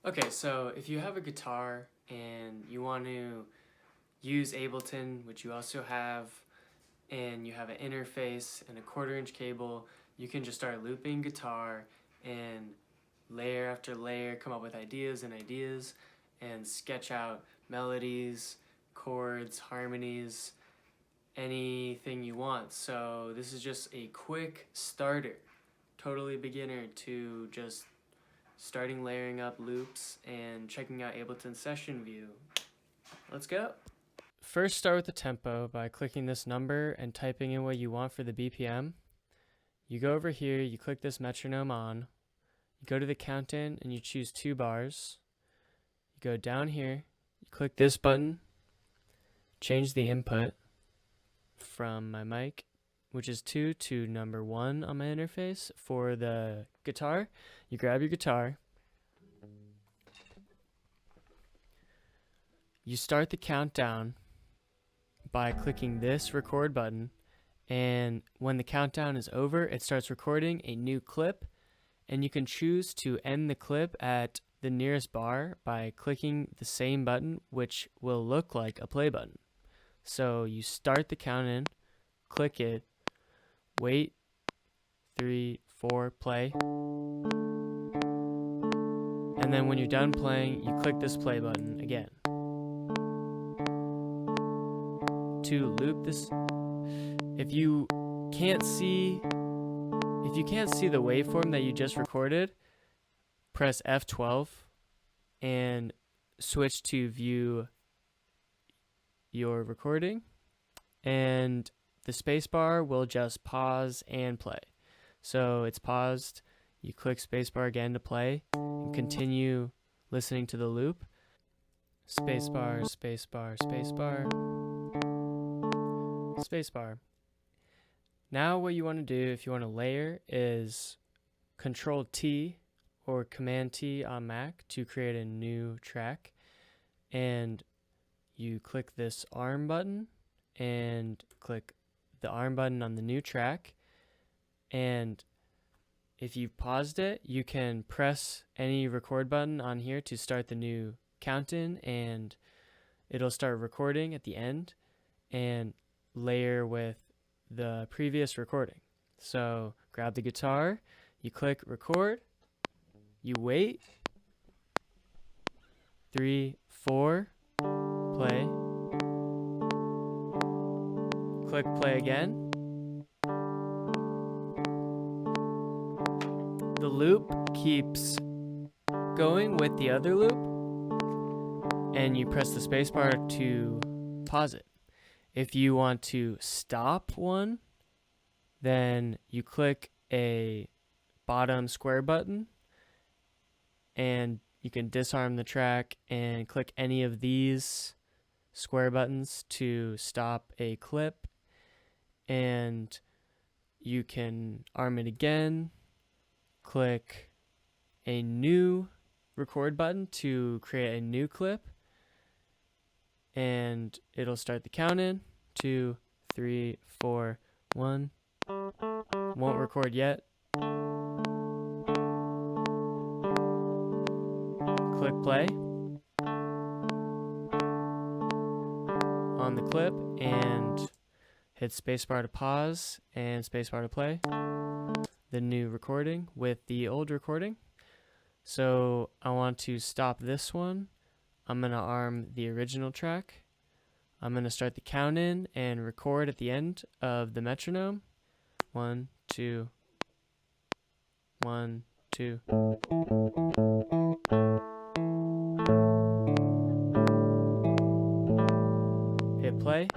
Okay, so if you have a guitar and you want to use Ableton, which you also have, and you have an interface and a 1/4 inch cable, you can just start looping guitar and layer after layer come up with ideas and ideas and sketch out melodies, chords, harmonies, anything you want. So this is just a quick starter, totally beginner to just starting layering up loops and checking out Ableton Session View. Let's go. First, start with the tempo by clicking this number and typing in what you want for the BPM. You go over here, you click this metronome on, you go to the count-in and you choose 2 bars. You go down here, you click this button, change the input from my mic, which is 2, to number 1 on my interface. For the guitar, you grab your guitar, you start the countdown by clicking this record button, and when the countdown is over, it starts recording a new clip, and you can choose to end the clip at the nearest bar by clicking the same button, which will look like a play button. So you start the count in, click it, wait, 3, 4, play, and then when you're done playing, you click this play button again. To loop this, if you can't see the waveform that you just recorded, press F12 and switch to view your recording, and the spacebar will just pause and play. So it's paused, you click spacebar again to play and continue listening to the loop. Spacebar, spacebar, spacebar, spacebar. Now what you want to do if you want to layer is Control T or Command T on Mac to create a new track, and you click this arm button and click the arm button on the new track, and if you've paused it, you can press any record button on here to start the new count-in, and it'll start recording at the end and layer with the previous recording. So grab the guitar, you click record, you wait, 3, 4, play, click play again. The loop keeps going with the other loop, and you press the spacebar to pause it. If you want to stop one, then you click a bottom square button, and you can disarm the track and click any of these square buttons to stop a clip, and you can arm it again, click a new record button to create a new clip, and it'll start the count in. 2, 3, 4, 1. Won't record yet. Click play on the clip and hit spacebar to pause and spacebar to play the new recording with the old recording. So I want to stop this one. I'm going to arm the original track. I'm going to start the count in and record at the end of the metronome. 1, 2, 1, 2. Hit play.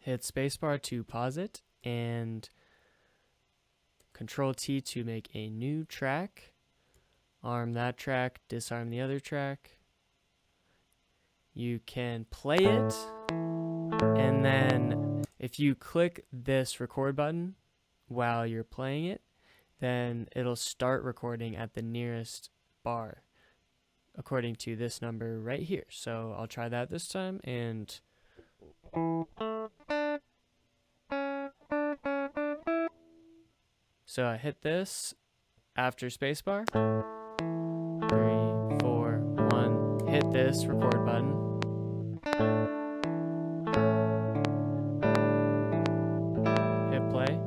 Hit spacebar to pause it, and Control T to make a new track. Arm that track, disarm the other track. You can play it, and then if you click this record button while you're playing it, then it'll start recording at the nearest bar according to this number right here. So I'll try that this time, and so I hit this, after spacebar. 3, 4, 1. Hit this record button. Hit play.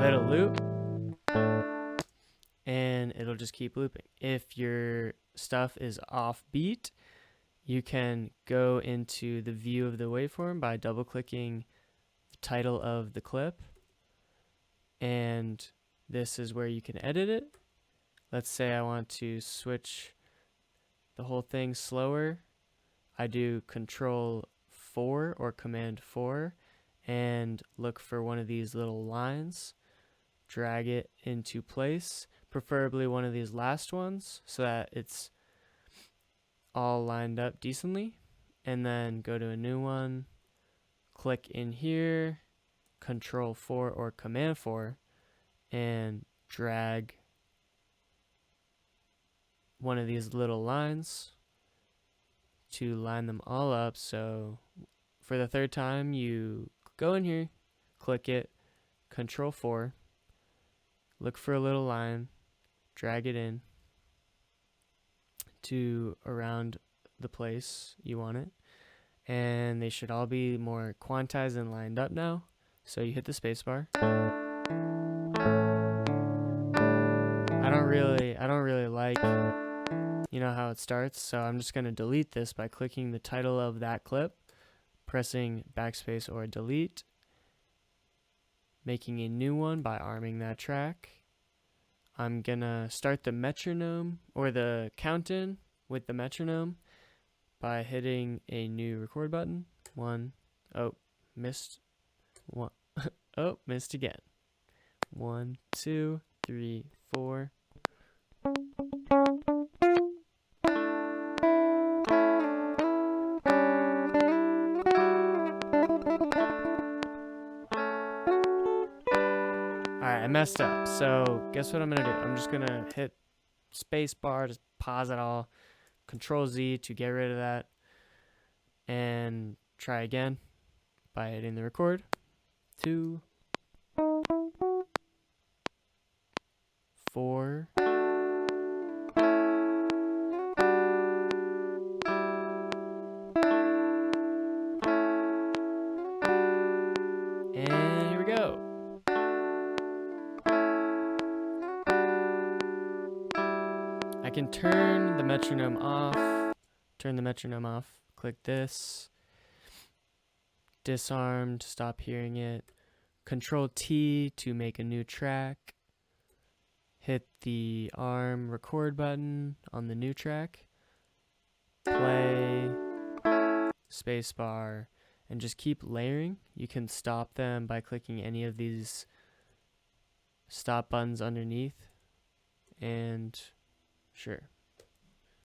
Let it loop. And it'll just keep looping. If your stuff is off beat, you can go into the view of the waveform by double clicking the title of the clip, and this is where you can edit it. Let's say I want to switch the whole thing slower. I do Control 4 or Command 4 and look for one of these little lines, drag it into place, preferably one of these last ones so that it's all lined up decently, and then go to a new one, click in here, Control 4 or Command 4, and drag one of these little lines to line them all up. So for the third time, you go in here, click it, Control 4, look for a little line, drag it in to around the place you want it, and they should all be more quantized and lined up now. So you hit the spacebar. I don't really like, how it starts, so I'm just going to delete this by clicking the title of that clip, pressing backspace or delete, making a new one by arming that track. I'm gonna start the metronome or the count-in with the metronome by hitting a new record button. Missed again. 1, 2, 3, 4. Alright, I messed up, so guess what I'm going to do? I'm just going to hit space bar to pause it all, Control Z to get rid of that, and try again by hitting the record. 2, 4, and here we go. I can turn the metronome off, click this, disarm to stop hearing it, Control T to make a new track, hit the arm record button on the new track, play, spacebar, and just keep layering. You can stop them by clicking any of these stop buttons underneath, and sure.